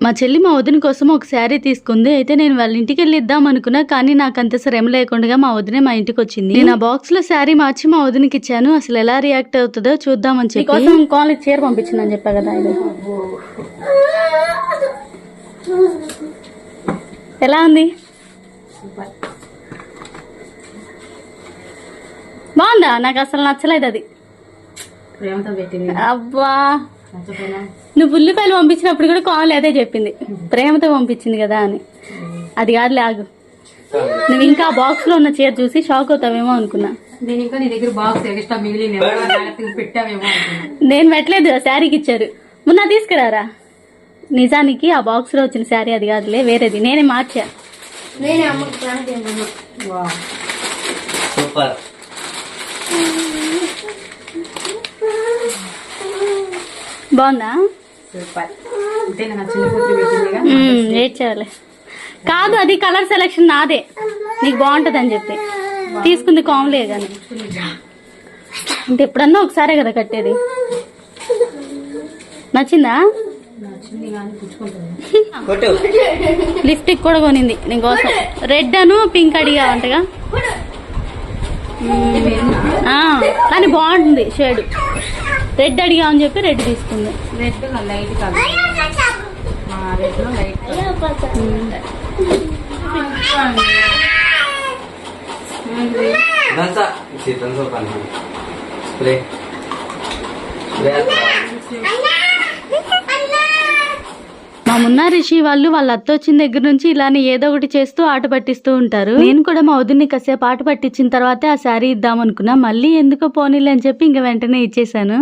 మా చెల్లి మా వదిన కోసం ఒక శారీ తీసుకుంది. అయితే నేను వాళ్ళ ఇంటికి వెళ్ళి ఇద్దాం అనుకున్నా, కానీ నాకు అంత శ్రమ లేకుండా మా వదినే మా ఇంటికి వచ్చింది. నేను ఆ బాక్స్ లో శారీ మార్చి మా వదినకి ఇచ్చాను. అసలు ఎలా రియాక్ట్ అవుతుందో చూద్దామని చెప్పి కోసం కాలేజ్ చీర పంపించిందని చెప్పా కదా. ఇది ఎలా ఉంది? బాగుందా? నాకు అసలు నచ్చలేదు అది. అబ్బా, నువ్వు ఉల్లిపాయలు పంపించినప్పుడు కూడా కావాలి అదే చెప్పింది, ప్రేమతో పంపించింది కదా అని. అది కాదు లాగు, నువ్వు ఇంకా ఆ బాక్స్ లో ఉన్న చీర చూసి షాక్ అవుతావేమో అనుకున్నా. నేను పెట్టలేదు, శారీకి ఇచ్చారు. మొన్న తీసుకురారా. నిజానికి ఆ బాక్స్ లో వచ్చిన శారీ అది కాదులే, వేరేది. నేనే మార్చా. బాగుందా? వెయిట్ చేయాలి. కాదు, అది కలర్ సెలెక్షన్ నాదే, నీకు బాగుంటది అని చెప్పి తీసుకుంది. కామ్లే కానీ అంటే ఎప్పుడన్నా ఒకసారే కదా కట్టేది. నచ్చిందా? లిప్స్టిక్ కూడా కొనింది నీకోసం. రెడ్ అను పింక్ అడిగా అంటగా, కానీ బాగుంటుంది షేడ్. రెడ్ అడిగా అని చెప్పి రెడ్ తీసుకుంది. మా మున్నా రిషి వాళ్ళు వాళ్ళ అత్త వచ్చిన దగ్గర నుంచి ఇలానే ఏదో ఒకటి చేస్తూ ఆట పట్టిస్తూ ఉంటారు. నేను కూడా మా వదిన్ని కాసేపు ఆట పట్టించిన తర్వాతే ఆ శారీ ఇద్దాం అనుకున్నా. మళ్ళీ ఎందుకో పోనీలే అని చెప్పి ఇంక వెంటనే ఇచ్చేసాను.